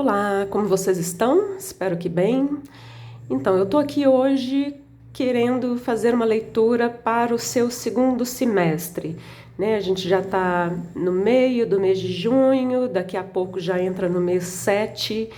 Olá, como vocês estão? Espero que bem. Então, eu tô aqui hoje querendo fazer uma leitura para o seu segundo semestre, né? A gente já está no meio do mês de junho, daqui a pouco já entra no mês 7.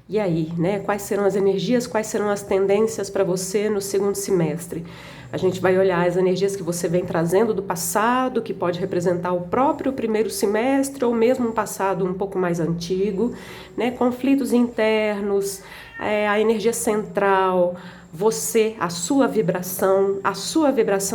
E aí, né? Quais serão as energias, quais serão as tendências para você no segundo semestre? A gente vai olhar as energias que você vem trazendo do passado, que pode representar o próprio primeiro semestre ou mesmo um passado um pouco mais antigo, né? Conflitos internos, a energia central, você, a sua vibração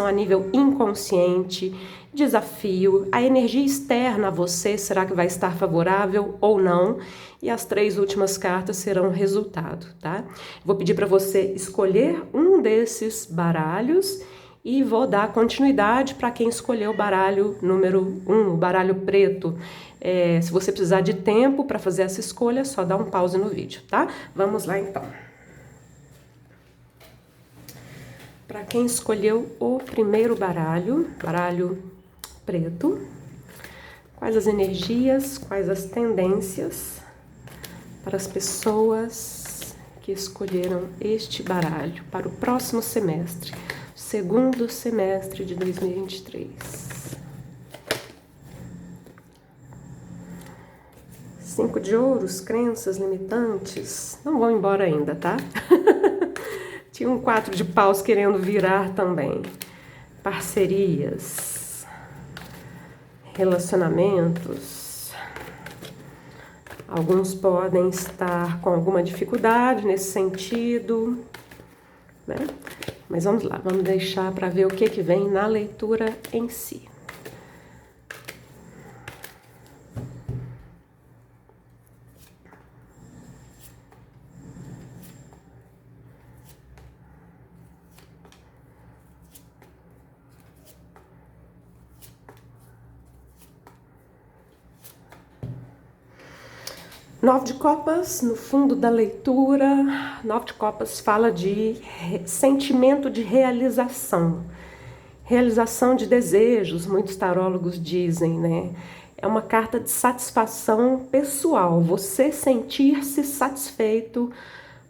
a nível inconsciente, desafio, a energia externa a você, será que vai estar favorável ou não? E as 3 últimas cartas serão o resultado, tá? Vou pedir para você escolher um desses baralhos e vou dar continuidade para quem escolheu o baralho número 1, o baralho preto. Se você precisar de tempo para fazer essa escolha, só dá um pause no vídeo, tá? Vamos lá então. Para quem escolheu o primeiro baralho, baralho preto, quais as energias, quais as tendências para as pessoas que escolheram este baralho para o próximo semestre, segundo semestre de 2023. 5 de ouros, crenças limitantes, não vão embora ainda, tá? Tinha um 4 de paus querendo virar também. Parcerias, relacionamentos. Alguns podem estar com alguma dificuldade nesse sentido, né? Mas vamos lá, vamos deixar para ver o que vem na leitura em si. Nove de copas, no fundo da leitura, 9 de copas fala de sentimento de realização. Realização de desejos, muitos tarólogos dizem, né? É uma carta de satisfação pessoal, você sentir-se satisfeito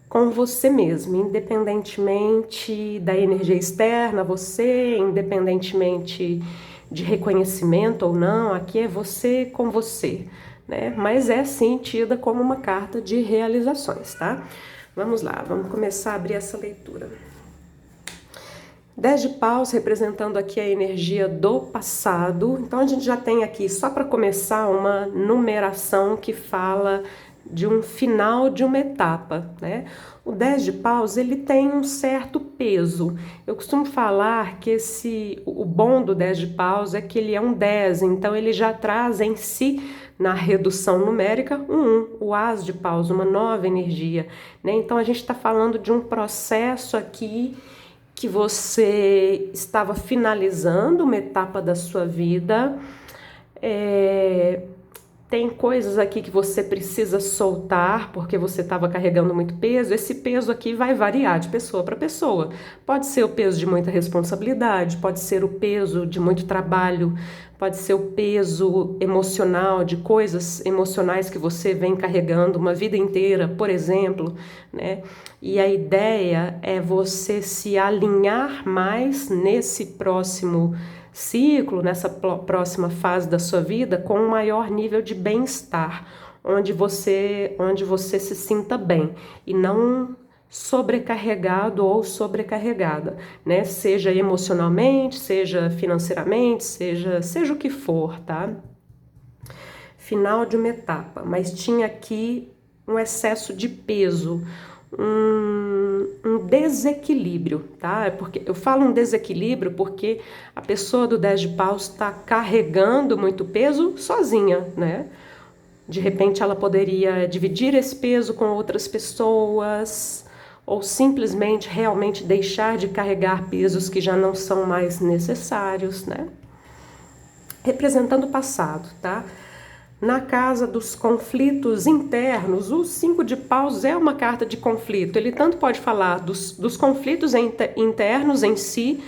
com você mesmo, independentemente da energia externa, você, independentemente de reconhecimento ou não, aqui é você com você, né? Mas é sim tida como uma carta de realizações, tá? Vamos lá, vamos começar a abrir essa leitura. 10 de paus representando aqui a energia do passado. Então a gente já tem aqui, só para começar, uma numeração que fala de um final de uma etapa, né? O 10 de paus, ele tem um certo peso. Eu costumo falar que o bom do 10 de paus é que ele é um 10, então ele já traz em si, na redução numérica, o as de paus, uma nova energia, né? Então a gente está falando de um processo aqui que você estava finalizando uma etapa da sua vida. Tem coisas aqui que você precisa soltar porque você estava carregando muito peso. Esse peso aqui vai variar de pessoa para pessoa. Pode ser o peso de muita responsabilidade, pode ser o peso de muito trabalho, pode ser o peso emocional, de coisas emocionais que você vem carregando uma vida inteira, por exemplo, né? E a ideia é você se alinhar mais nesse próximo ciclo, nessa próxima fase da sua vida, com um maior nível de bem-estar, onde você se sinta bem e não sobrecarregado ou sobrecarregada, né? Seja emocionalmente, seja financeiramente, seja o que for, tá? Final de uma etapa, mas tinha aqui um excesso de peso, um desequilíbrio, tá? Porque eu falo um desequilíbrio porque a pessoa do 10 de paus está carregando muito peso sozinha, né? De repente ela poderia dividir esse peso com outras pessoas ou simplesmente realmente deixar de carregar pesos que já não são mais necessários, né? Representando o passado, tá? Na casa dos conflitos internos, o 5 de paus é uma carta de conflito. Ele tanto pode falar dos conflitos internos em si,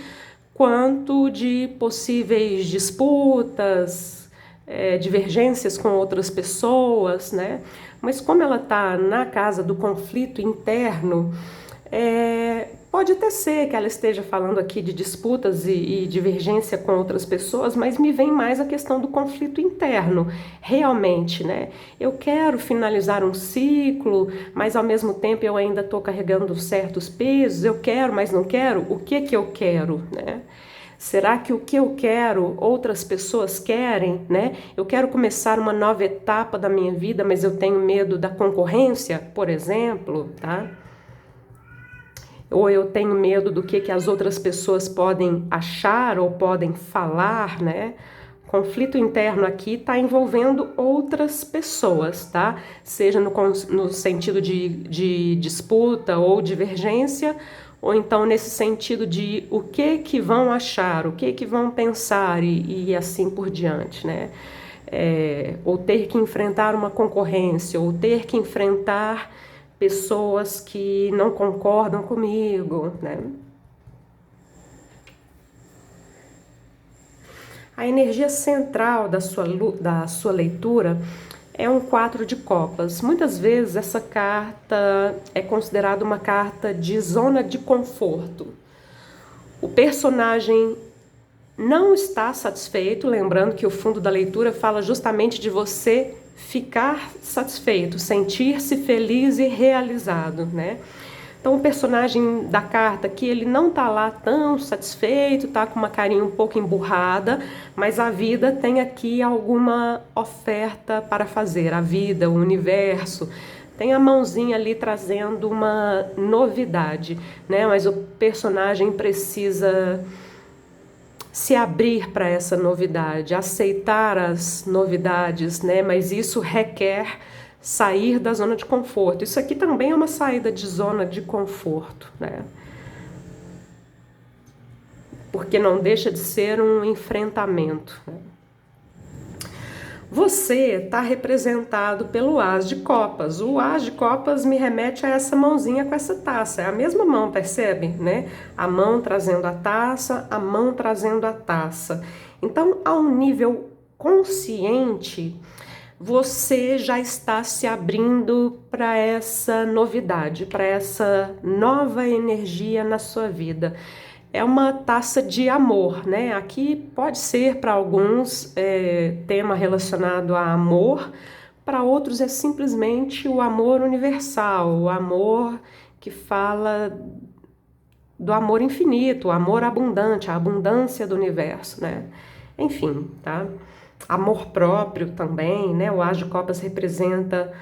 quanto de possíveis disputas, divergências com outras pessoas, né? Mas como ela está na casa do conflito interno, pode até ser que ela esteja falando aqui de disputas e divergência com outras pessoas, mas me vem mais a questão do conflito interno, realmente, né? Eu quero finalizar um ciclo, mas ao mesmo tempo eu ainda estou carregando certos pesos, eu quero, mas não quero, o que que eu quero, né? Será que o que eu quero, outras pessoas querem, né? Eu quero começar uma nova etapa da minha vida, mas eu tenho medo da concorrência, por exemplo, tá? Ou eu tenho medo do que as outras pessoas podem achar ou podem falar, né? Conflito interno aqui está envolvendo outras pessoas, tá? Seja no sentido de disputa ou divergência, ou então nesse sentido de o que vão achar, o que vão pensar e assim por diante, né? Ou ter que enfrentar uma concorrência, ou ter que enfrentar pessoas que não concordam comigo, né? A energia central da sua leitura é um 4 de copas. Muitas vezes essa carta é considerada uma carta de zona de conforto. O personagem não está satisfeito, lembrando que o fundo da leitura fala justamente de você ficar satisfeito, sentir-se feliz e realizado, né? Então o personagem da carta aqui, ele não tá lá tão satisfeito, tá com uma carinha um pouco emburrada, mas a vida tem aqui alguma oferta para fazer, a vida, o universo, tem a mãozinha ali trazendo uma novidade, né? Mas o personagem precisa se abrir para essa novidade, aceitar as novidades, né? Mas isso requer sair da zona de conforto. Isso aqui também é uma saída de zona de conforto, né? Porque não deixa de ser um enfrentamento, né? Você está representado pelo As de Copas. O As de Copas me remete a essa mãozinha com essa taça. É a mesma mão, percebe, né? A mão trazendo a taça, a mão trazendo a taça. Então, a um nível consciente, você já está se abrindo para essa novidade, para essa nova energia na sua vida. É uma taça de amor, né? Aqui pode ser para alguns tema relacionado a amor, para outros é simplesmente o amor universal, o amor que fala do amor infinito, o amor abundante, a abundância do universo, né? Enfim, tá? Amor próprio também, né? O As de Copas representa,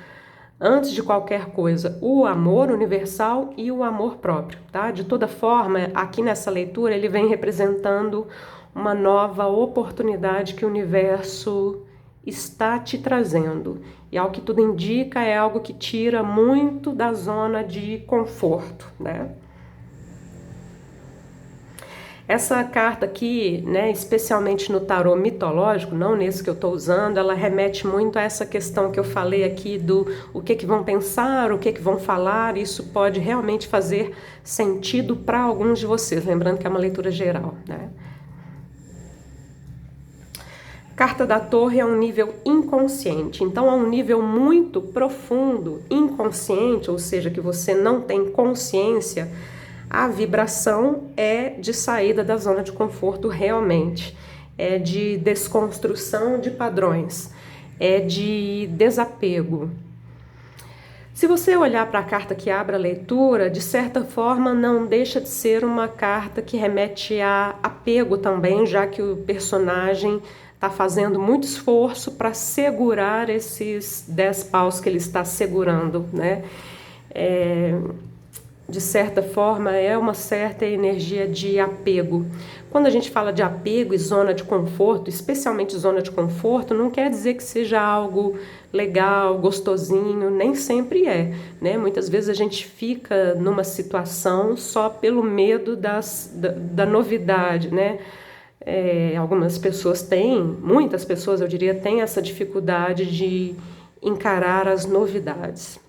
antes de qualquer coisa, o amor universal e o amor próprio, tá? De toda forma, aqui nessa leitura, ele vem representando uma nova oportunidade que o universo está te trazendo. E ao que tudo indica, é algo que tira muito da zona de conforto, né? Essa carta aqui, né, especialmente no tarô mitológico, não nesse que eu estou usando, ela remete muito a essa questão que eu falei aqui do o que vão pensar, o que vão falar. Isso pode realmente fazer sentido para alguns de vocês, lembrando que é uma leitura geral, né? Carta da Torre é um nível inconsciente, então é um nível muito profundo, inconsciente, ou seja, que você não tem consciência. A vibração é de saída da zona de conforto realmente, é de desconstrução de padrões, é de desapego. Se você olhar para a carta que abre a leitura, de certa forma não deixa de ser uma carta que remete a apego também, já que o personagem está fazendo muito esforço para segurar esses 10 paus que ele está segurando, né? De certa forma, é uma certa energia de apego. Quando a gente fala de apego e zona de conforto, especialmente zona de conforto, não quer dizer que seja algo legal, gostosinho, nem sempre é, né? Muitas vezes a gente fica numa situação só pelo medo da novidade, né? Algumas pessoas têm, muitas pessoas eu diria, têm essa dificuldade de encarar as novidades.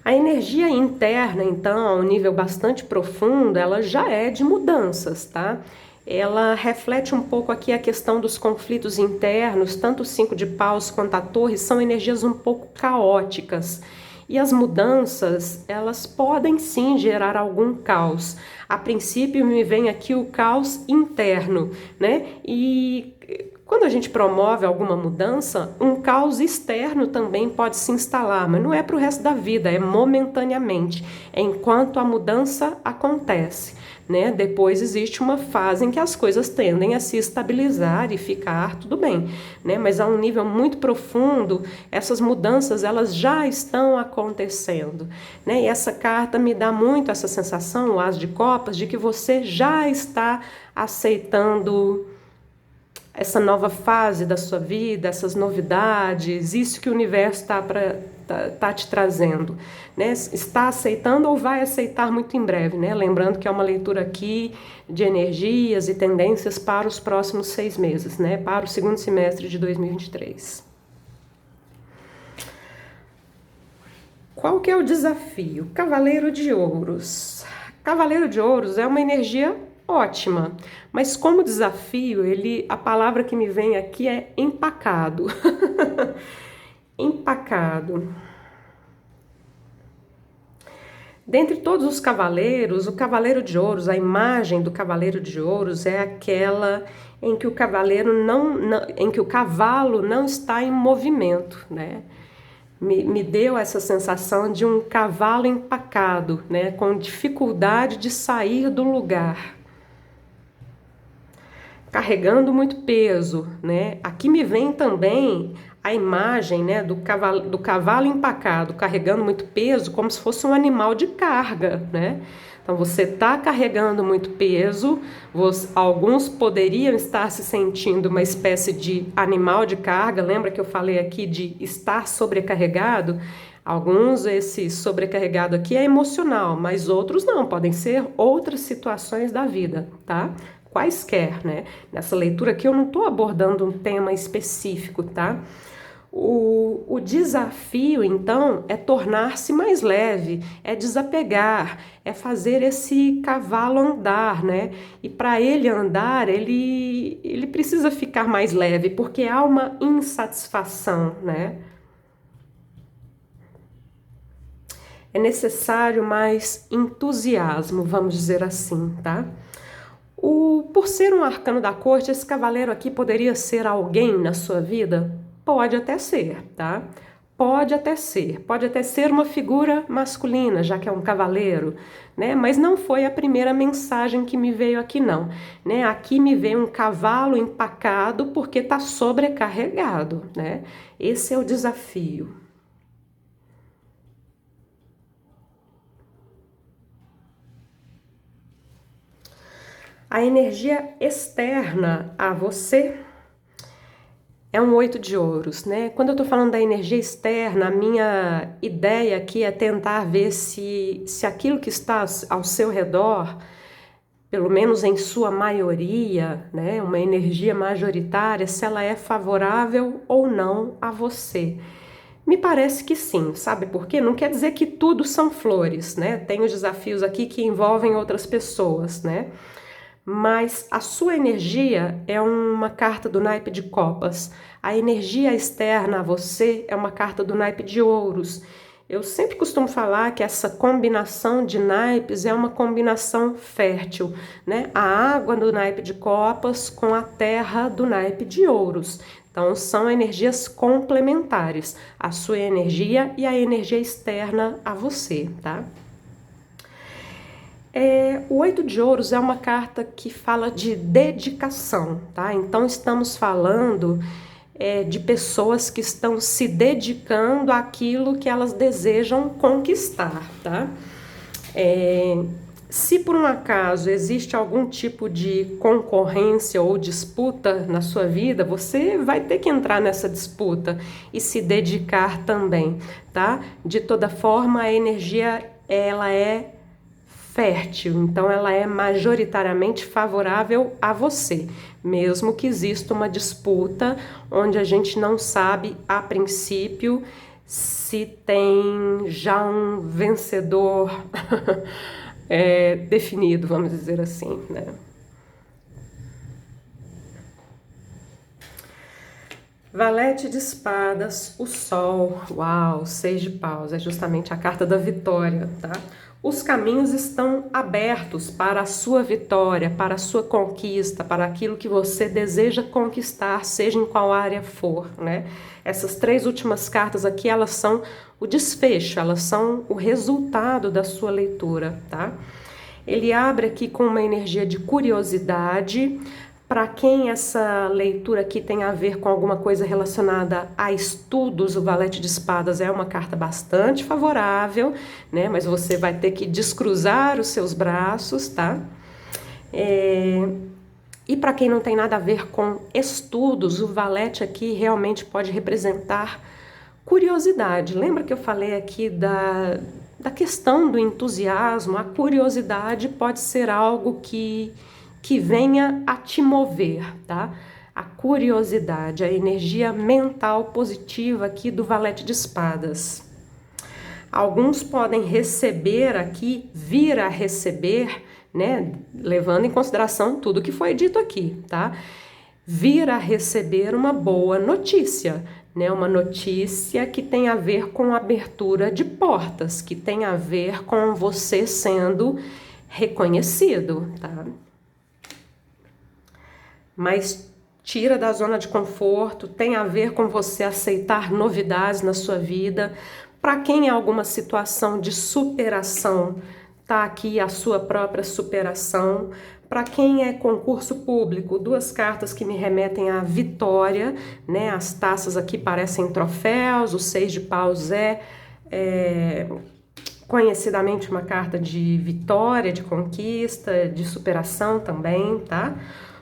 A energia interna, então, a um nível bastante profundo, ela já é de mudanças, tá? ela reflete um pouco aqui a questão dos conflitos internos, tanto o 5 de paus quanto a torre são energias um pouco caóticas. E as mudanças, elas podem sim gerar algum caos. A princípio me vem aqui o caos interno, né? E quando a gente promove alguma mudança, um caos externo também pode se instalar, mas não é para o resto da vida, é momentaneamente, é enquanto a mudança acontece. Né? Depois existe uma fase em que as coisas tendem a se estabilizar e ficar tudo bem, né? Mas a um nível muito profundo, essas mudanças elas já estão acontecendo, né? E essa carta me dá muito essa sensação, o As de Copas, de que você já está aceitando essa nova fase da sua vida, essas novidades, isso que o universo tá te trazendo, né? Está aceitando ou vai aceitar muito em breve, né? Lembrando que é uma leitura aqui de energias e tendências para os próximos 6 meses, né? Para o segundo semestre de 2023. Qual que é o desafio? Cavaleiro de Ouros. Cavaleiro de Ouros é uma energia ótima, mas como desafio, a palavra que me vem aqui é empacado. Empacado. Dentre todos os cavaleiros, o Cavaleiro de Ouros, a imagem do Cavaleiro de Ouros é aquela em que o em que o cavalo não está em movimento, né? Me deu essa sensação de um cavalo empacado, né? Com dificuldade de sair do lugar, carregando muito peso, né? Aqui me vem também a imagem, né, do cavalo empacado, carregando muito peso, como se fosse um animal de carga, né? Então você está carregando muito peso, alguns poderiam estar se sentindo uma espécie de animal de carga, lembra que eu falei aqui de estar sobrecarregado? Alguns, esse sobrecarregado aqui é emocional, mas outros não, podem ser outras situações da vida, tá? Quaisquer, né? Nessa leitura aqui eu não estou abordando um tema específico, tá? O desafio, então, é tornar-se mais leve, é desapegar, é fazer esse cavalo andar, né? E para ele andar, ele precisa ficar mais leve, porque há uma insatisfação, né? É necessário mais entusiasmo, vamos dizer assim, tá? Por ser um arcano da corte, esse cavaleiro aqui poderia ser alguém na sua vida? Pode até ser, tá? Pode até ser uma figura masculina, já que é um cavaleiro, né? Mas não foi a primeira mensagem que me veio aqui, não, né? Aqui me veio um cavalo empacado porque está sobrecarregado, né? Esse é o desafio. A energia externa a você é um 8 de ouros, né? Quando eu tô falando da energia externa, a minha ideia aqui é tentar ver se aquilo que está ao seu redor, pelo menos em sua maioria, né, uma energia majoritária, se ela é favorável ou não a você. Me parece que sim, sabe por quê? Não quer dizer que tudo são flores, né? Tem os desafios aqui que envolvem outras pessoas, né? Mas a sua energia é uma carta do naipe de copas. A energia externa a você é uma carta do naipe de ouros. Eu sempre costumo falar que essa combinação de naipes é uma combinação fértil, né? A água do naipe de copas com a terra do naipe de ouros. Então, são energias complementares, a sua energia e a energia externa a você, tá? O 8 de ouros é uma carta que fala de dedicação, tá? Então, estamos falando de pessoas que estão se dedicando àquilo que elas desejam conquistar, tá? Se por um acaso existe algum tipo de concorrência ou disputa na sua vida, você vai ter que entrar nessa disputa e se dedicar também, tá? De toda forma, a energia, ela é fértil, então ela é majoritariamente favorável a você, mesmo que exista uma disputa onde a gente não sabe a princípio se tem já um vencedor definido, vamos dizer assim, né? Valete de espadas, o sol, uau, 6 de paus, é justamente a carta da vitória, tá? Os caminhos estão abertos para a sua vitória, para a sua conquista, para aquilo que você deseja conquistar, seja em qual área for, né? Essas 3 últimas cartas aqui, elas são o desfecho, elas são o resultado da sua leitura, tá? Ele abre aqui com uma energia de curiosidade. Para quem essa leitura aqui tem a ver com alguma coisa relacionada a estudos, o Valete de Espadas é uma carta bastante favorável, né? Mas você vai ter que descruzar os seus braços, tá? E para quem não tem nada a ver com estudos, o Valete aqui realmente pode representar curiosidade. Lembra que eu falei aqui da questão do entusiasmo? A curiosidade pode ser algo que venha a te mover, tá? A curiosidade, a energia mental positiva aqui do Valete de Espadas. Alguns podem receber aqui, vir a receber, né? Levando em consideração tudo que foi dito aqui, tá? Vir a receber uma boa notícia, né? Uma notícia que tem a ver com abertura de portas, que tem a ver com você sendo reconhecido, tá? Mas tira da zona de conforto, tem a ver com você aceitar novidades na sua vida. Para quem é alguma situação de superação, tá aqui a sua própria superação. Para quem é concurso público, 2 cartas que me remetem à vitória, né? As taças aqui parecem troféus, o 6 de paus é conhecidamente uma carta de vitória, de conquista, de superação também, tá?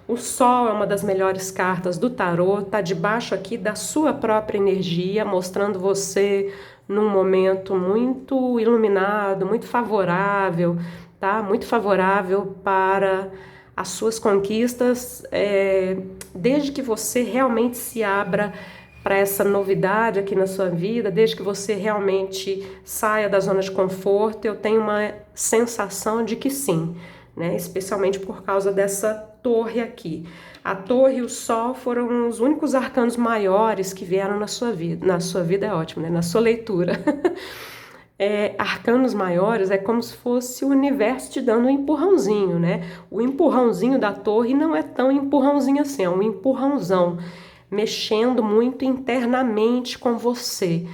O sol é uma das melhores cartas do tarô, tá debaixo aqui da sua própria energia, mostrando você num momento muito iluminado, muito favorável, tá? Muito favorável para as suas conquistas, desde que você realmente se abra para essa novidade aqui na sua vida, desde que você realmente saia da zona de conforto, eu tenho uma sensação de que sim, né? Especialmente por causa dessa torre aqui. A torre e o sol foram os únicos arcanos maiores que vieram na sua vida. Na sua vida é ótimo, né? Na sua leitura. Arcanos maiores é como se fosse o universo te dando um empurrãozinho, né? O empurrãozinho da torre não é tão empurrãozinho assim, é um empurrãozão, mexendo muito internamente com você,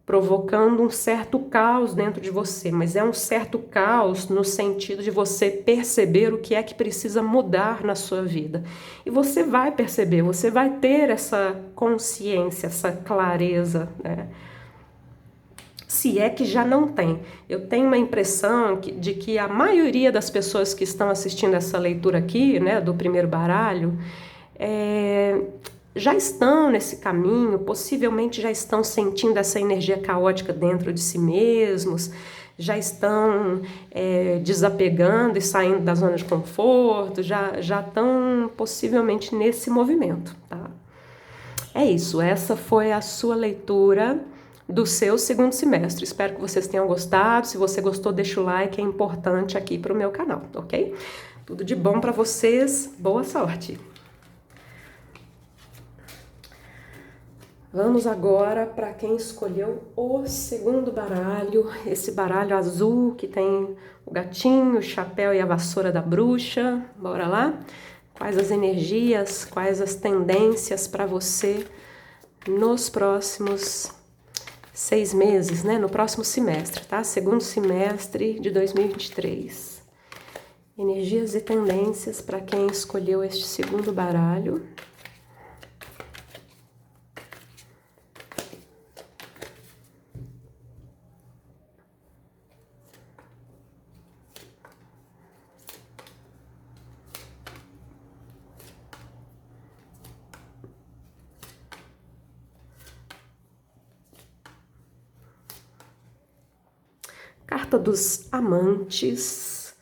provocando um certo caos dentro de você, mas é um certo caos no sentido de você perceber o que é que precisa mudar na sua vida. E você vai perceber, você vai ter essa consciência, essa clareza, né? Se é que já não tem. Eu tenho uma impressão de que a maioria das pessoas que estão assistindo essa leitura aqui, né, do primeiro baralho, já estão nesse caminho, possivelmente já estão sentindo essa energia caótica dentro de si mesmos, já estão desapegando e saindo da zona de conforto, já estão possivelmente nesse movimento, tá? É isso, essa foi a sua leitura do seu segundo semestre. Espero que vocês tenham gostado. Se você gostou, deixa o like, é importante aqui para o meu canal, ok? Tudo de bom para vocês, boa sorte! Vamos agora para quem escolheu o segundo baralho, esse baralho azul que tem o gatinho, o chapéu e a vassoura da bruxa. Bora lá? Quais as energias, quais as tendências para você nos próximos 6 meses, né? No próximo semestre, tá? Segundo semestre de 2023. Energias e tendências para quem escolheu este segundo baralho. Carta dos amantes,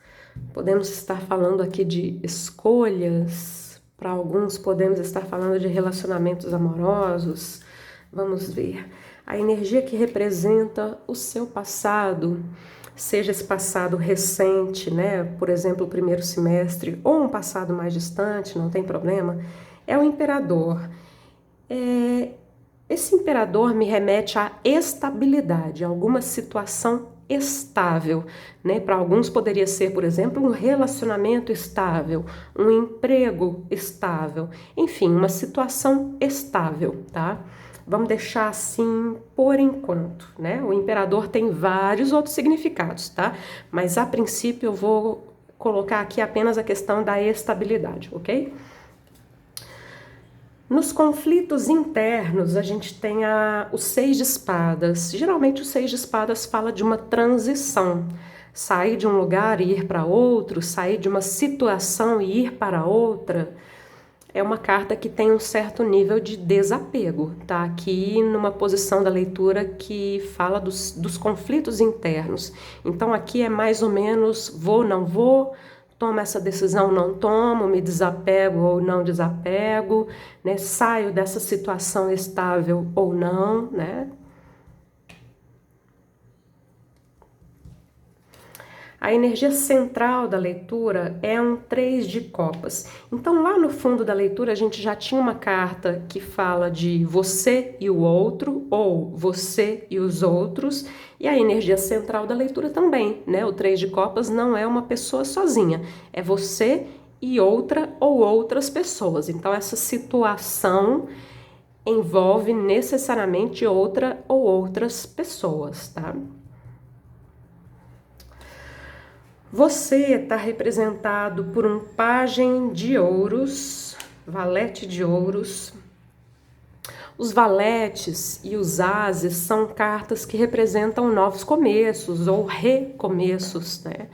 podemos estar falando aqui de escolhas, para alguns podemos estar falando de relacionamentos amorosos. Vamos ver, a energia que representa o seu passado, seja esse passado recente, né, por exemplo, o primeiro semestre, ou um passado mais distante, não tem problema, é o imperador. Esse imperador me remete à estabilidade, a alguma situação estável, né? Para alguns poderia ser, por exemplo, um relacionamento estável, um emprego estável, enfim, uma situação estável, tá? Vamos deixar assim por enquanto, né? O imperador tem vários outros significados, tá? Mas a princípio eu vou colocar aqui apenas a questão da estabilidade, ok? Nos conflitos internos, a gente tem o Seis de Espadas. Geralmente, o Seis de Espadas fala de uma transição. Sair de um lugar e ir para outro, sair de uma situação e ir para outra. É uma carta que tem um certo nível de desapego. Tá aqui numa posição da leitura que fala dos conflitos internos. Então, aqui é mais ou menos vou, não vou, tomo essa decisão, não tomo, me desapego ou não desapego, né? Saio dessa situação estável ou não, né? A energia central da leitura é um 3 de copas. Então, lá no fundo da leitura, a gente já tinha uma carta que fala de você e o outro, ou você e os outros, e a energia central da leitura também, né? O 3 de copas não é uma pessoa sozinha, é você e outra ou outras pessoas. Então, essa situação envolve necessariamente outra ou outras pessoas, tá? Você está representado por um pajem de ouros, valete de ouros. Os valetes e os ases são cartas que representam novos começos ou recomeços, né?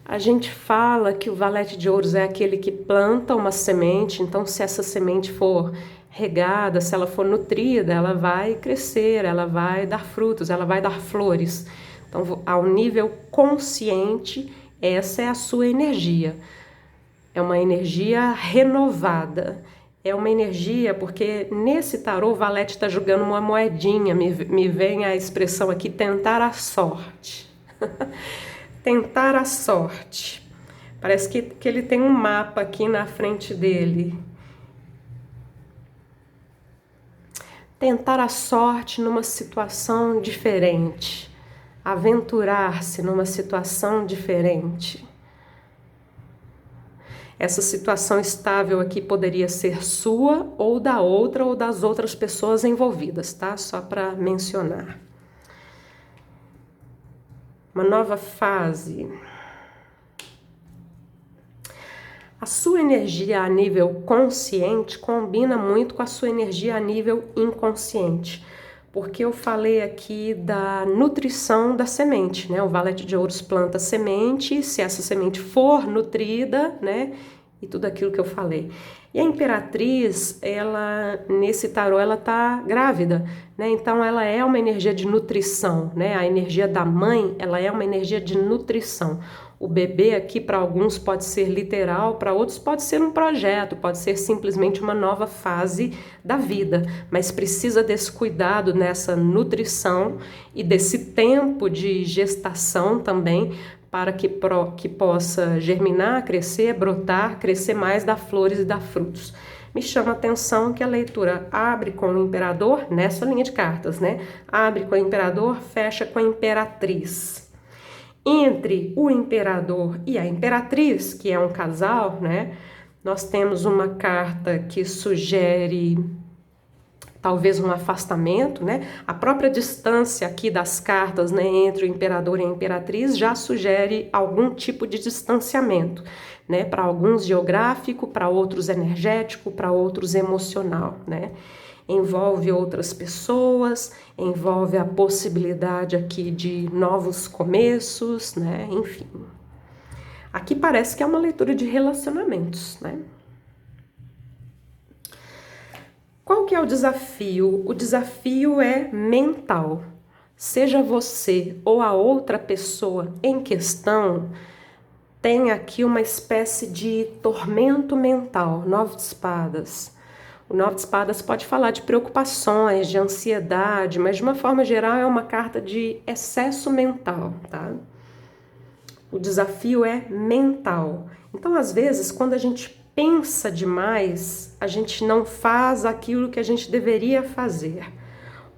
A gente fala que o valete de ouros é aquele que planta uma semente, então se essa semente for regada, se ela for nutrida, ela vai crescer, ela vai dar frutos, ela vai dar flores. Então, ao nível consciente, essa é a sua energia. É uma energia renovada. É uma energia, porque nesse tarô o valete está jogando uma moedinha, me vem a expressão aqui, tentar a sorte. Tentar a sorte. Parece que ele tem um mapa aqui na frente dele. Tentar a sorte numa situação diferente. Aventurar-se numa situação diferente. Essa situação estável aqui poderia ser sua ou da outra ou das outras pessoas envolvidas, tá? Só para mencionar. Uma nova fase. A sua energia a nível consciente combina muito com a sua energia a nível inconsciente. Porque eu falei aqui da nutrição da semente, né? O valete de ouros planta semente, se essa semente for nutrida, né? E tudo aquilo que eu falei. E a imperatriz, ela, nesse tarô, ela tá grávida, né? Então, ela é uma energia de nutrição, né? A energia da mãe, ela é uma energia de nutrição. O bebê aqui, para alguns, pode ser literal, para outros pode ser um projeto, pode ser simplesmente uma nova fase da vida, mas precisa desse cuidado nessa nutrição e desse tempo de gestação também, para que possa germinar, crescer, brotar, crescer mais, dar flores e dar frutos. Me chama a atenção que a leitura abre com o imperador, nessa linha de cartas, né? Abre com o imperador, fecha com a imperatriz. Entre o imperador e a imperatriz, que é um casal, né? Nós temos uma carta que sugere talvez um afastamento, né? A própria distância aqui das cartas, né, entre o imperador e a imperatriz já sugere algum tipo de distanciamento, né? Para alguns geográfico, para outros energético, para outros emocional, né? Envolve outras pessoas, envolve a possibilidade aqui de novos começos, né? Enfim. Aqui parece que é uma leitura de relacionamentos, né? Qual que é o desafio? O desafio é mental. Seja você ou a outra pessoa em questão, tem aqui uma espécie de tormento mental, 9 de espadas. O 9 de espadas pode falar de preocupações, de ansiedade, mas de uma forma geral é uma carta de excesso mental, tá? O desafio é mental. Então, às vezes, quando a gente pensa demais, a gente não faz aquilo que a gente deveria fazer.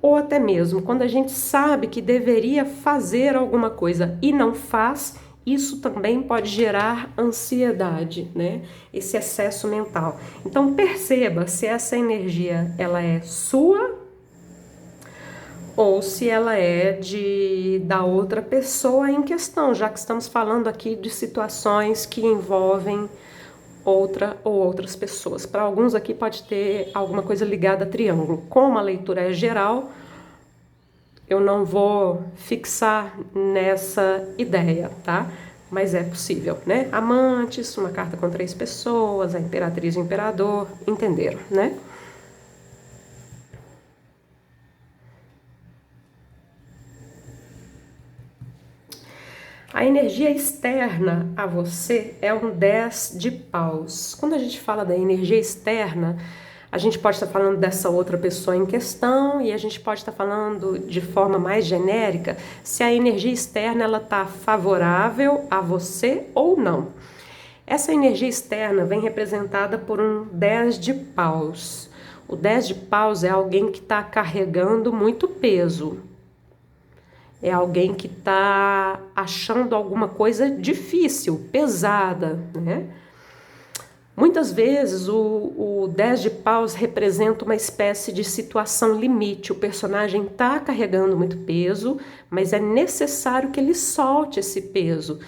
Ou até mesmo quando a gente sabe que deveria fazer alguma coisa e não faz, isso também pode gerar ansiedade, né? Esse excesso mental. Então perceba se essa energia ela é sua ou se ela é da outra pessoa em questão, já que estamos falando aqui de situações que envolvem outra ou outras pessoas. Para alguns aqui pode ter alguma coisa ligada a triângulo. Como a leitura é geral, eu não vou fixar nessa ideia, tá? Mas é possível, né? Amantes, uma carta com 3 pessoas, a imperatriz e o imperador, entenderam, né? A energia externa a você é um 10 de paus. Quando a gente fala da energia externa, a gente pode estar falando dessa outra pessoa em questão e a gente pode estar falando de forma mais genérica se a energia externa ela está favorável a você ou não. Essa energia externa vem representada por um 10 de paus. O 10 de paus é alguém que está carregando muito peso. É alguém que está achando alguma coisa difícil, pesada, né? Muitas vezes o 10 de paus representa uma espécie de situação limite. O personagem está carregando muito peso, mas é necessário que ele solte esse peso.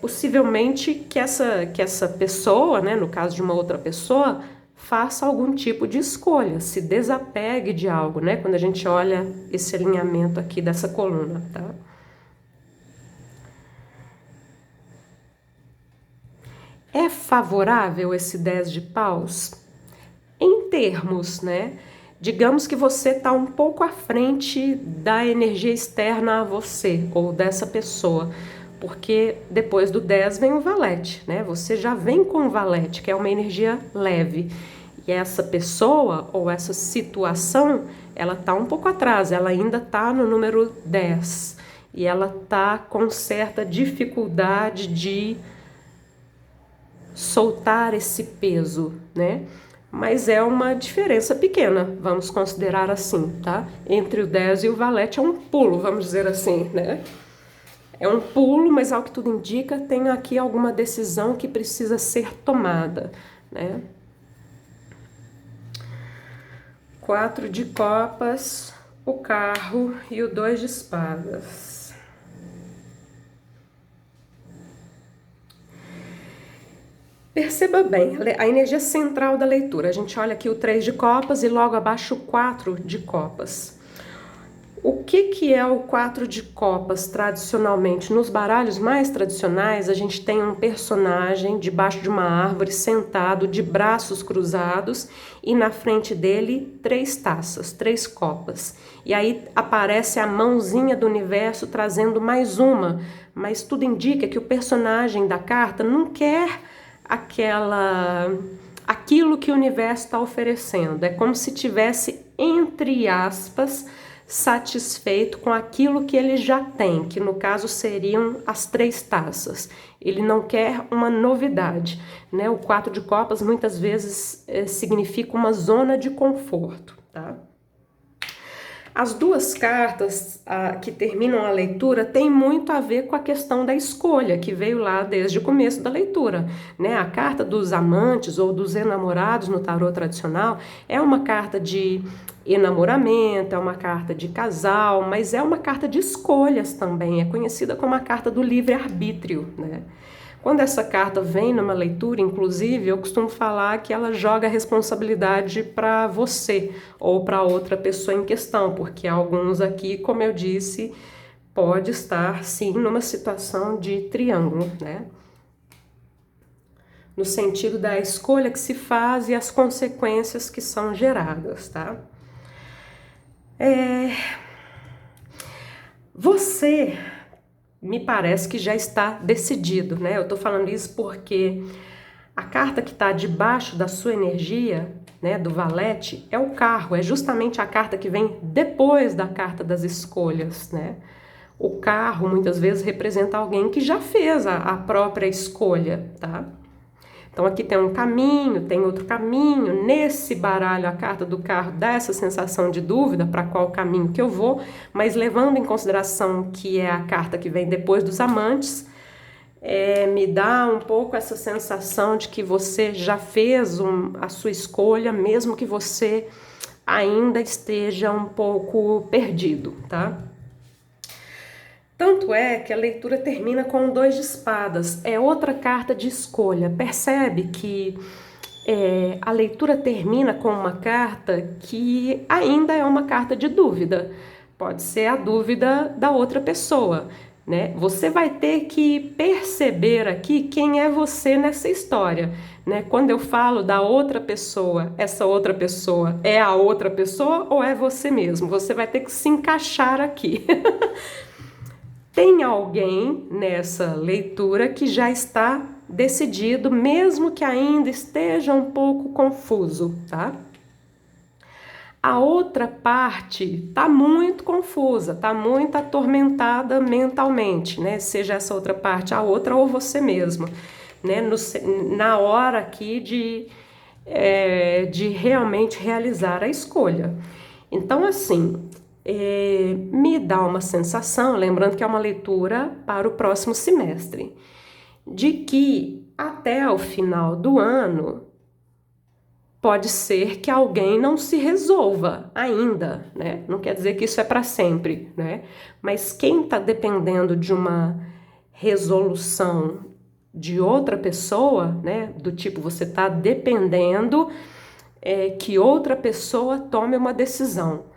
Possivelmente que essa pessoa, né, no caso de uma outra pessoa, faça algum tipo de escolha, se desapegue de algo, né? Quando a gente olha esse alinhamento aqui dessa coluna, tá? É favorável esse 10 de paus? Em termos, né? Digamos que você está um pouco à frente da energia externa a você ou dessa pessoa, porque depois do 10 vem o valete, né? Você já vem com o valete, que é uma energia leve. E essa pessoa ou essa situação, ela está um pouco atrás, ela ainda está no número 10. E ela está com certa dificuldade de soltar esse peso, né? Mas é uma diferença pequena, vamos considerar assim, tá? Entre o 10 e o valete é um pulo, vamos dizer assim, né? É um pulo, mas ao que tudo indica, tem aqui alguma decisão que precisa ser tomada, né? 4 de copas, o carro e o 2 de espadas. Perceba bem, a energia central da leitura. A gente olha aqui o 3 de copas e logo abaixo o 4 de copas. O que é o 4 de copas tradicionalmente? Nos baralhos mais tradicionais, a gente tem um personagem debaixo de uma árvore sentado de braços cruzados e na frente dele 3 taças, 3 copas. E aí aparece a mãozinha do universo trazendo mais uma, mas tudo indica que o personagem da carta não quer aquilo que o universo está oferecendo. É como se tivesse, entre aspas, satisfeito com aquilo que ele já tem, que no caso seriam as 3 taças. Ele não quer uma novidade, né? O 4 de copas muitas vezes significa uma zona de conforto, tá? As 2 cartas que terminam a leitura têm muito a ver com a questão da escolha, que veio lá desde o começo da leitura, né? A carta dos amantes ou dos enamorados no tarô tradicional é uma carta de enamoramento, é uma carta de casal, mas é uma carta de escolhas também, é conhecida como a carta do livre-arbítrio, né? Quando essa carta vem numa leitura, inclusive, eu costumo falar que ela joga a responsabilidade para você ou para outra pessoa em questão, porque alguns aqui, como eu disse, pode estar sim numa situação de triângulo, né? No sentido da escolha que se faz e as consequências que são geradas, tá? Você me parece que já está decidido, né? Eu tô falando isso porque a carta que está debaixo da sua energia, né, do valete, é o carro, é justamente a carta que vem depois da carta das escolhas, né? O carro muitas vezes representa alguém que já fez a própria escolha, tá? Então aqui tem um caminho, tem outro caminho. Nesse baralho, a carta do carro dá essa sensação de dúvida para qual caminho que eu vou, mas levando em consideração que é a carta que vem depois dos amantes, me dá um pouco essa sensação de que você já fez a sua escolha, mesmo que você ainda esteja um pouco perdido, tá? Tanto é que a leitura termina com o 2 de espadas, é outra carta de escolha. Percebe que a leitura termina com uma carta que ainda é uma carta de dúvida. Pode ser a dúvida da outra pessoa, né? Você vai ter que perceber aqui quem é você nessa história, né? Quando eu falo da outra pessoa, essa outra pessoa é a outra pessoa ou é você mesmo? Você vai ter que se encaixar aqui. Tem alguém nessa leitura que já está decidido, mesmo que ainda esteja um pouco confuso, tá? A outra parte tá muito confusa, tá muito atormentada mentalmente, né? Seja essa outra parte a outra ou você mesmo, né? Na hora aqui de realmente realizar a escolha. Então, assim, me dá uma sensação, lembrando que é uma leitura para o próximo semestre, de que até o final do ano pode ser que alguém não se resolva ainda, né? Não quer dizer que isso é para sempre, né? Mas quem está dependendo de uma resolução de outra pessoa, né? Do tipo, você está dependendo que outra pessoa tome uma decisão.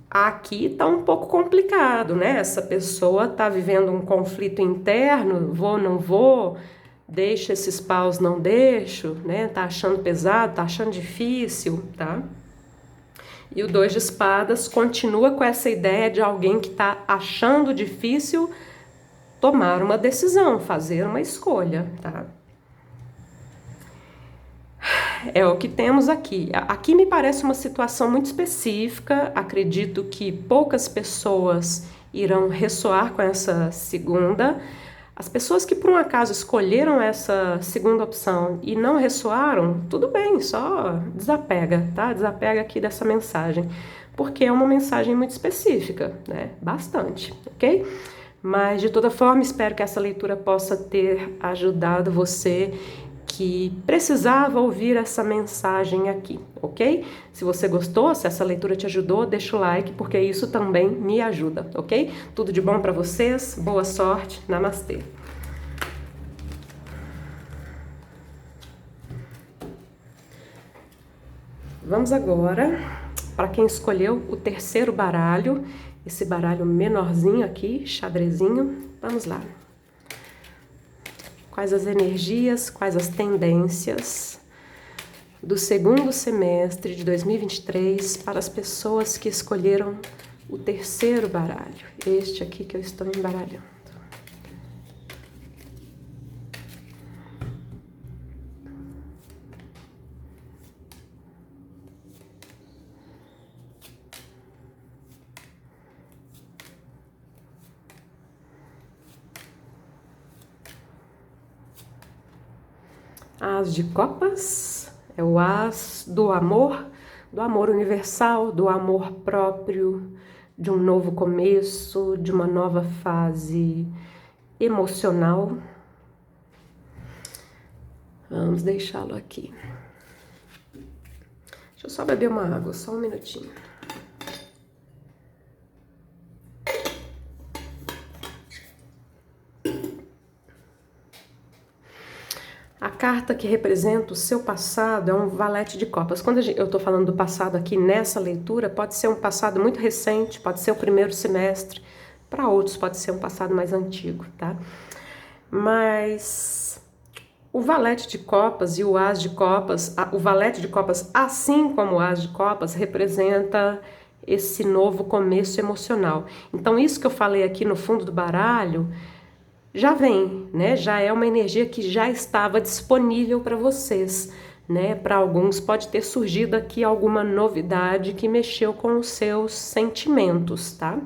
Aqui tá um pouco complicado, né? Essa pessoa tá vivendo um conflito interno, vou, não vou, deixo esses paus, não deixo, né? Tá achando pesado, tá achando difícil, tá? E o 2 de espadas continua com essa ideia de alguém que tá achando difícil tomar uma decisão, fazer uma escolha, tá? É o que temos aqui. Aqui me parece uma situação muito específica. Acredito que poucas pessoas irão ressoar com essa segunda. As pessoas que por um acaso escolheram essa segunda opção e não ressoaram, tudo bem, só desapega, tá? Desapega aqui dessa mensagem, porque é uma mensagem muito específica, né? Bastante, ok? Mas de toda forma, espero que essa leitura possa ter ajudado você que precisava ouvir essa mensagem aqui, ok? Se você gostou, se essa leitura te ajudou, deixa o like, porque isso também me ajuda, ok? Tudo de bom para vocês, boa sorte, namastê! Vamos agora para quem escolheu o terceiro baralho, esse baralho menorzinho aqui, xadrezinho, vamos lá. Quais as energias, quais as tendências do segundo semestre de 2023 para as pessoas que escolheram o terceiro baralho, este aqui que eu estou embaralhando. As de copas é o as do amor universal, do amor próprio, de um novo começo, de uma nova fase emocional. Vamos deixá-lo aqui. Deixa eu só beber uma água, só um minutinho. A carta que representa o seu passado é um valete de copas. Quando eu estou falando do passado aqui nessa leitura, pode ser um passado muito recente, pode ser o primeiro semestre, para outros pode ser um passado mais antigo, tá? Mas o valete de copas e o as de copas, o valete de copas, assim como o as de copas, representa esse novo começo emocional. Então isso que eu falei aqui no fundo do baralho já vem, né? Já é uma energia que já estava disponível para vocês, né? Para alguns pode ter surgido aqui alguma novidade que mexeu com os seus sentimentos, tá?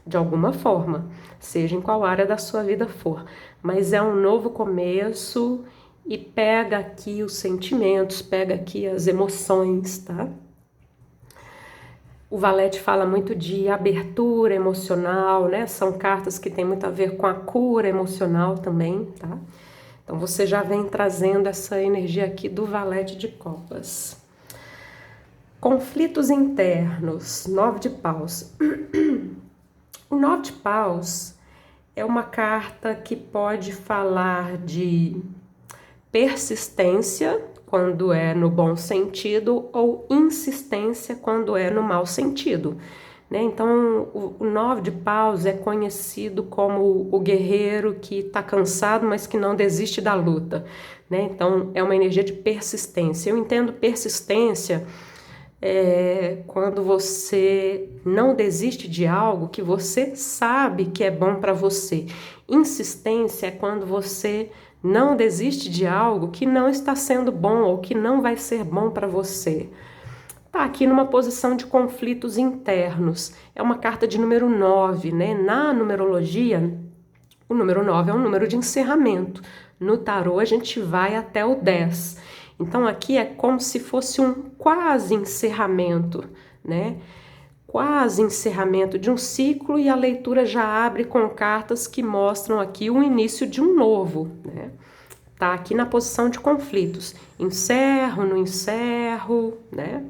De alguma forma, seja em qual área da sua vida for. Mas é um novo começo e pega aqui os sentimentos, pega aqui as emoções, tá? O Valete fala muito de abertura emocional, né? São cartas que têm muito a ver com a cura emocional também, tá? Então você já vem trazendo essa energia aqui do Valete de Copas. Conflitos internos, 9 de paus. O 9 de paus é uma carta que pode falar de persistência, quando é no bom sentido, ou insistência, quando é no mau sentido, né? Então, o 9 de paus é conhecido como o guerreiro que está cansado, mas que não desiste da luta, né? Então, é uma energia de persistência. Eu entendo persistência quando você não desiste de algo que você sabe que é bom para você. Insistência é quando você não desiste de algo que não está sendo bom ou que não vai ser bom para você. Tá aqui numa posição de conflitos internos. É uma carta de número 9, né? Na numerologia, o número 9 é um número de encerramento. No tarô, a gente vai até o 10. Então, aqui é como se fosse um quase encerramento, né? Quase encerramento de um ciclo, e a leitura já abre com cartas que mostram aqui o início de um novo, né? Tá aqui na posição de conflitos. Encerro, não encerro, né?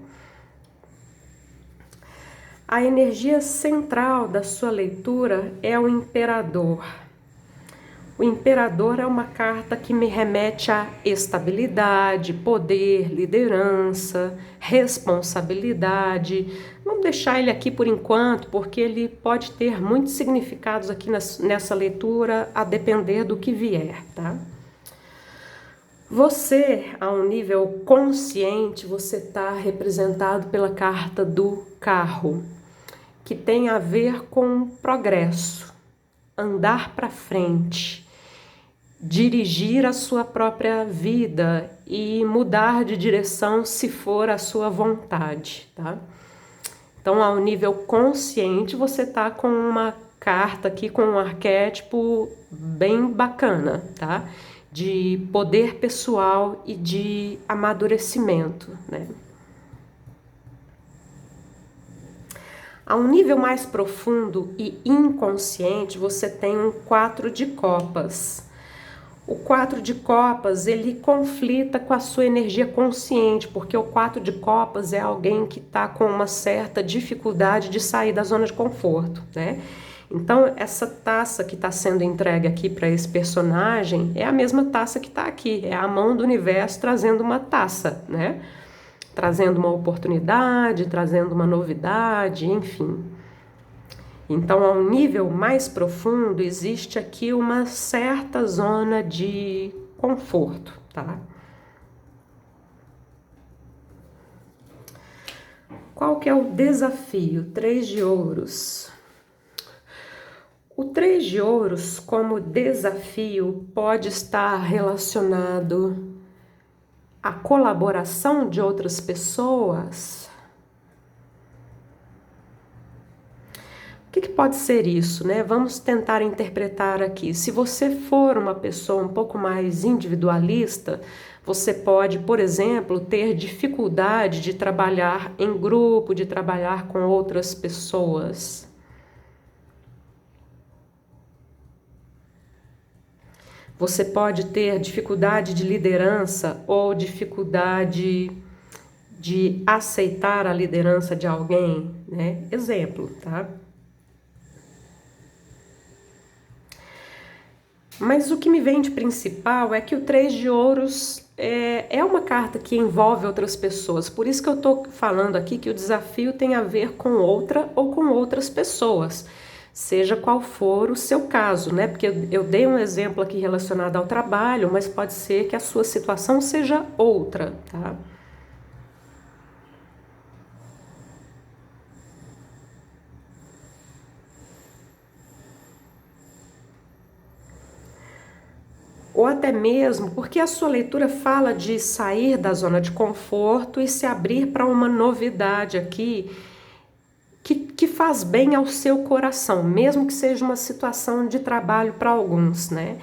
A energia central da sua leitura é o Imperador. O Imperador é uma carta que me remete a estabilidade, poder, liderança, responsabilidade. Vamos deixar ele aqui por enquanto, porque ele pode ter muitos significados aqui nessa leitura, a depender do que vier, tá? Você, a um nível consciente, você está representado pela carta do Carro, que tem a ver com progresso, andar para frente, dirigir a sua própria vida e mudar de direção se for a sua vontade, tá? Então, ao nível consciente, você tá com uma carta aqui com um arquétipo bem bacana, tá? De poder pessoal e de amadurecimento, né? A um nível mais profundo e inconsciente, você tem um 4 de copas. O 4 de copas, ele conflita com a sua energia consciente, porque o 4 de copas é alguém que está com uma certa dificuldade de sair da zona de conforto, né? Então, essa taça que está sendo entregue aqui para esse personagem é a mesma taça que está aqui, é a mão do universo trazendo uma taça, né? Trazendo uma oportunidade, trazendo uma novidade, enfim. Então, a um nível mais profundo, existe aqui uma certa zona de conforto, tá? Qual que é o desafio? 3 de ouros. O 3 de ouros, como desafio, pode estar relacionado à colaboração de outras pessoas. O que pode ser isso, né? Vamos tentar interpretar aqui. Se você for uma pessoa um pouco mais individualista, você pode, por exemplo, ter dificuldade de trabalhar em grupo, de trabalhar com outras pessoas. Você pode ter dificuldade de liderança ou dificuldade de aceitar a liderança de alguém, né? Exemplo, tá? Mas o que me vem de principal é que o 3 de ouros é uma carta que envolve outras pessoas. Por isso que eu tô falando aqui que o desafio tem a ver com outra ou com outras pessoas. Seja qual for o seu caso, né? Porque eu dei um exemplo aqui relacionado ao trabalho, mas pode ser que a sua situação seja outra, tá? Ou até mesmo porque a sua leitura fala de sair da zona de conforto e se abrir para uma novidade aqui que faz bem ao seu coração, mesmo que seja uma situação de trabalho para alguns, né?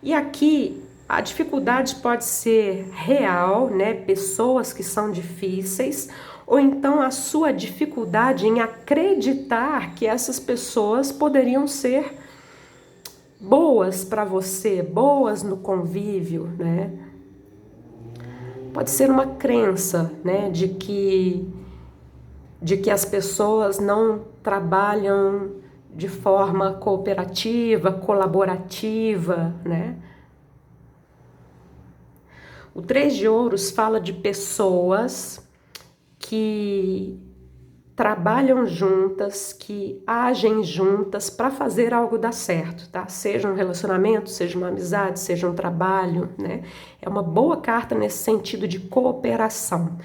E aqui A dificuldade pode ser real, né? Pessoas que são difíceis, ou então a sua dificuldade em acreditar que essas pessoas poderiam ser boas para você, boas no convívio, né? Pode ser uma crença, né, de que as pessoas não trabalham de forma cooperativa, colaborativa, né? O 3 de ouros fala de pessoas que trabalham juntas, que agem juntas para fazer algo dar certo, tá? Seja um relacionamento, seja uma amizade, seja um trabalho, né? É uma boa carta nesse sentido de cooperação.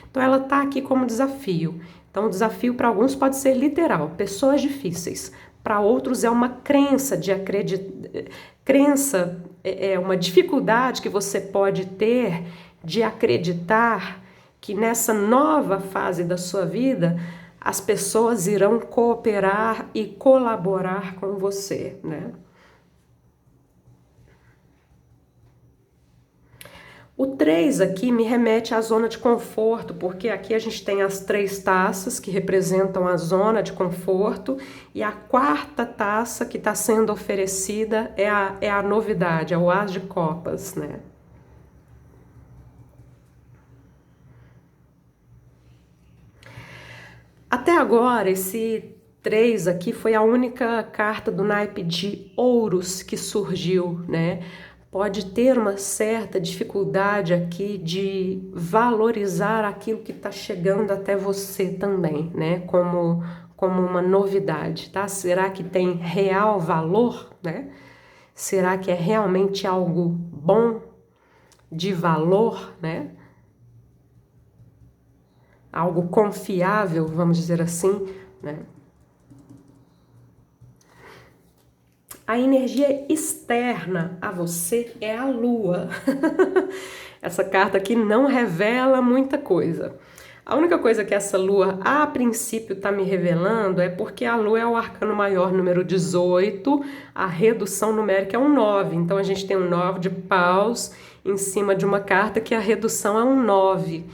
Então ela tá aqui como desafio. Então o desafio para alguns pode ser literal, pessoas difíceis. Para outros é uma crença de acreditar, crença é uma dificuldade que você pode ter de acreditar que nessa nova fase da sua vida as pessoas irão cooperar e colaborar com você, né? O 3 aqui me remete à zona de conforto, porque aqui a gente tem as 3 taças que representam a zona de conforto e a 4ª taça que está sendo oferecida é a novidade, é o As de Copas, né? Até agora, esse 3 aqui foi a única carta do naipe de ouros que surgiu, né? Pode ter uma certa dificuldade aqui de valorizar aquilo que está chegando até você também, né? Como uma novidade, tá? Será que tem real valor, né? Será que é realmente algo bom, de valor, né? Algo confiável, vamos dizer assim, né? A energia externa a você é a lua. Essa carta aqui não revela muita coisa. A única coisa que essa lua, a princípio, está me revelando é porque a lua é o arcano maior, número 18, a redução numérica é um 9. Então a gente tem um 9 de paus em cima de uma carta que a redução é um 9,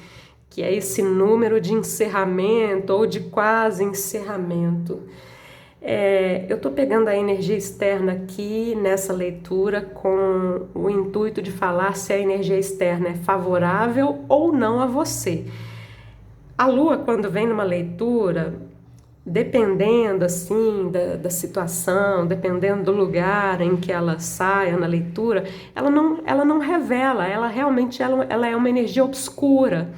que é esse número de encerramento ou de quase encerramento. Eu estou pegando a energia externa aqui nessa leitura com o intuito de falar se a energia externa é favorável ou não a você. A lua, quando vem numa leitura, dependendo assim da situação, dependendo do lugar em que ela saia na leitura, ela não revela, ela realmente ela é uma energia obscura.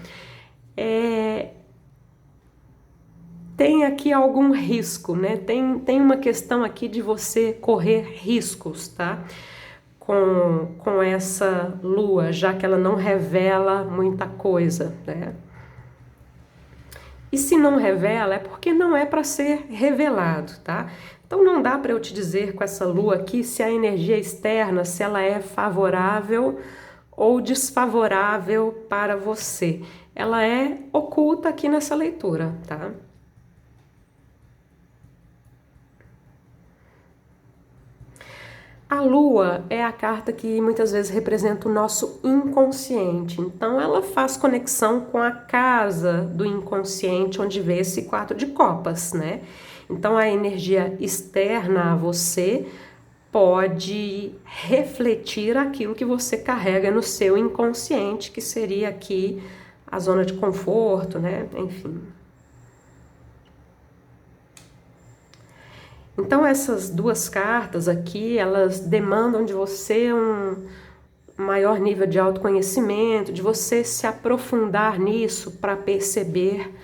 Tem aqui algum risco, né? Tem uma questão aqui de você correr riscos, tá? Com essa lua, já que ela não revela muita coisa, né? E se não revela, é porque não é para ser revelado, tá? Então não dá para eu te dizer com essa lua aqui se a energia externa, se ela é favorável ou desfavorável para você. Ela é oculta aqui nessa leitura, tá? A lua é a carta que muitas vezes representa o nosso inconsciente, então ela faz conexão com a casa do inconsciente, onde vê esse 4 de copas, né? Então a energia externa a você pode refletir aquilo que você carrega no seu inconsciente, que seria aqui a zona de conforto, né? Enfim. Então essas 2 cartas aqui, elas demandam de você um maior nível de autoconhecimento, de você se aprofundar nisso para perceber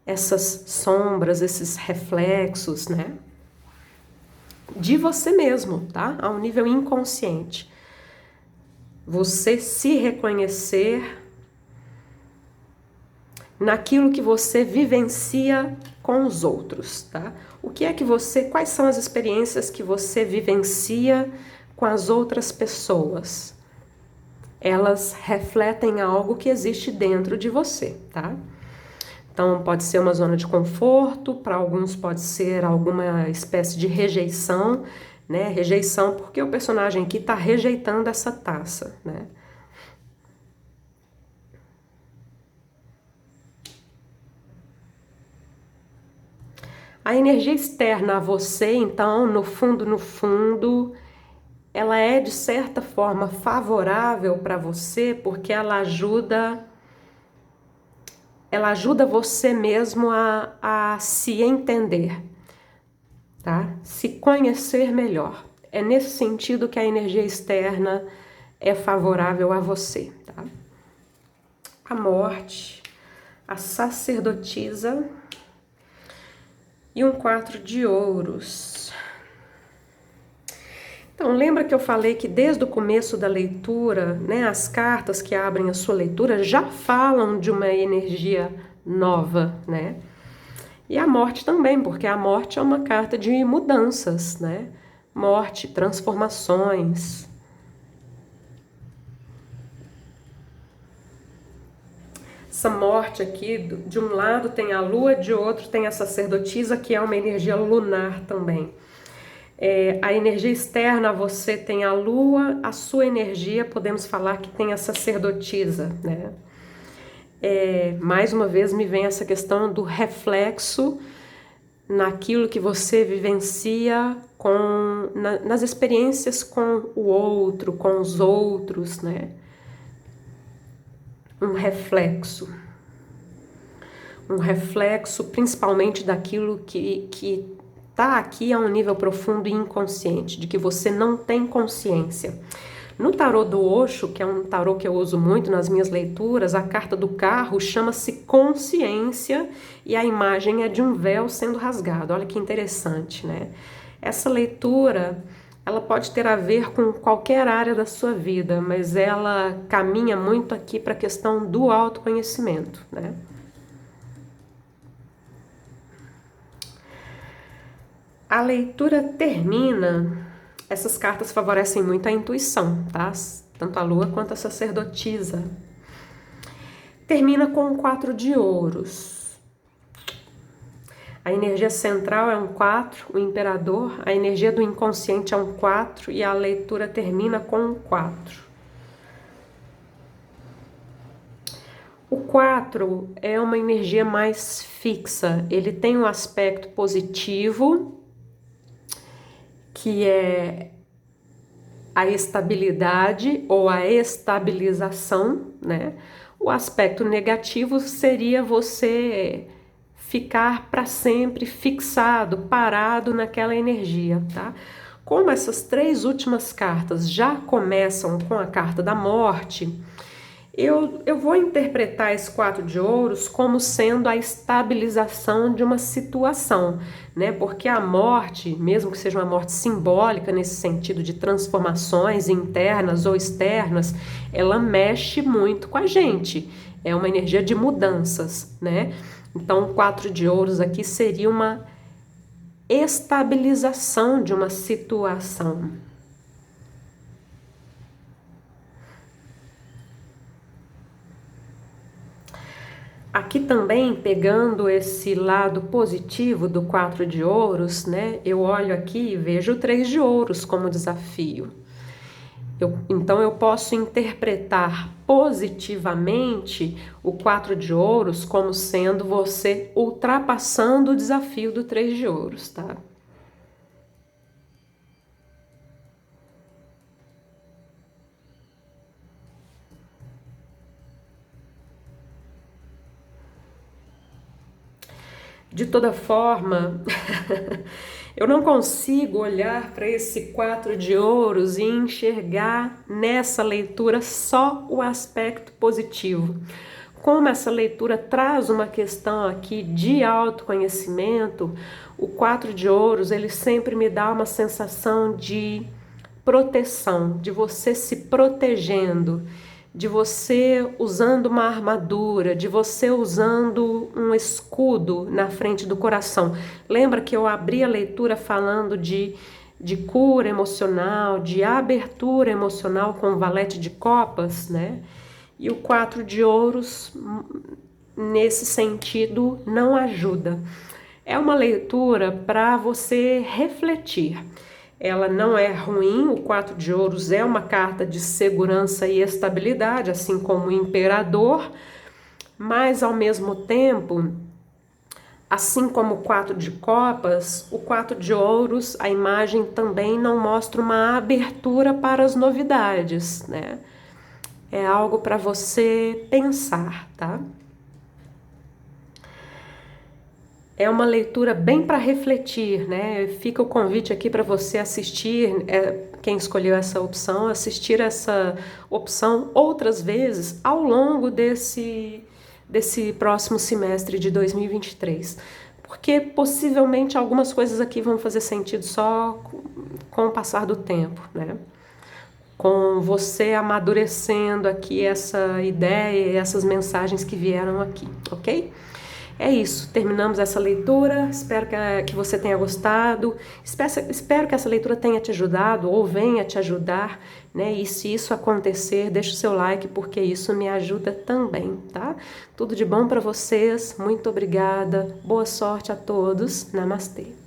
essas sombras, esses reflexos, né? De você mesmo, tá? A um nível inconsciente. Você se reconhecer naquilo que você vivencia com os outros, tá? Quais são as experiências que você vivencia com as outras pessoas? Elas refletem algo que existe dentro de você, tá? Então pode ser uma zona de conforto, para alguns pode ser alguma espécie de rejeição, né? Rejeição, porque o personagem aqui está rejeitando essa taça, né? A energia externa a você, então, no fundo, ela é de certa forma favorável para você, porque ela ajuda você mesmo a se entender, tá? Se conhecer melhor. É nesse sentido que a energia externa é favorável a você, tá? A morte, a sacerdotisa e um 4 de ouros. Então, lembra que eu falei que desde o começo da leitura, né, as cartas que abrem a sua leitura já falam de uma energia nova, né? E a morte também, porque a morte é uma carta de mudanças, né? Morte, transformações. Essa morte aqui, de um lado tem a lua, de outro tem a sacerdotisa, que é uma energia lunar também. A energia externa a você tem a lua, a sua energia, podemos falar que tem a sacerdotisa, né? Mais uma vez me vem essa questão do reflexo naquilo que você vivencia nas experiências com o outro, com os outros, né? Um reflexo principalmente daquilo que tá aqui a um nível profundo e inconsciente, de que você não tem consciência. No tarô do Osho, que é um tarô que eu uso muito nas minhas leituras, a carta do carro chama-se consciência e a imagem é de um véu sendo rasgado. Olha que interessante, né? Essa leitura, ela pode ter a ver com qualquer área da sua vida, mas ela caminha muito aqui para a questão do autoconhecimento, né? A leitura termina. Essas cartas favorecem muito a intuição, tá? Tanto a lua quanto a sacerdotisa. Termina com 4 de ouros. A energia central é um 4, o imperador. A energia do inconsciente é um 4 e a leitura termina com um 4. O 4 é uma energia mais fixa. Ele tem um aspecto positivo, que é a estabilidade ou a estabilização, né? O aspecto negativo seria você ficar para sempre fixado, parado naquela energia, tá? Como essas 3 últimas cartas já começam com a carta da morte, eu vou interpretar esse 4 de ouros como sendo a estabilização de uma situação, né? Porque a morte, mesmo que seja uma morte simbólica nesse sentido de transformações internas ou externas, ela mexe muito com a gente. É uma energia de mudanças, né? Então, o 4 de ouros aqui seria uma estabilização de uma situação. Aqui também, pegando esse lado positivo do 4 de ouros, né? Eu olho aqui e vejo o 3 de ouros como desafio. Então eu posso interpretar positivamente o 4 de ouros como sendo você ultrapassando o desafio do 3 de ouros, tá? De toda forma, eu não consigo olhar para esse 4 de ouros e enxergar nessa leitura só o aspecto positivo. Como essa leitura traz uma questão aqui de autoconhecimento, o 4 de ouros, ele sempre me dá uma sensação de proteção, de você se protegendo, de você usando uma armadura, de você usando um escudo na frente do coração. Lembra que eu abri a leitura falando de cura emocional, de abertura emocional com o valete de copas, né? E o 4 de ouros, nesse sentido, não ajuda. É uma leitura para você refletir. ela não é ruim, o 4 de ouros é uma carta de segurança e estabilidade, assim como o imperador, mas ao mesmo tempo, assim como o 4 de copas, o 4 de ouros, a imagem também não mostra uma abertura para as novidades, né? É algo para você pensar, tá? É uma leitura bem para refletir, né? Fica o convite aqui para você assistir, quem escolheu essa opção, assistir essa opção outras vezes ao longo desse próximo semestre de 2023. Porque possivelmente algumas coisas aqui vão fazer sentido só com o passar do tempo, né? Com você amadurecendo aqui essa ideia e essas mensagens que vieram aqui, ok? É isso, terminamos essa leitura, espero que você tenha gostado, espero que essa leitura tenha te ajudado ou venha te ajudar, né? E se isso acontecer, deixa o seu like, porque isso me ajuda também, tá? Tudo de bom para vocês, muito obrigada, boa sorte a todos, namastê!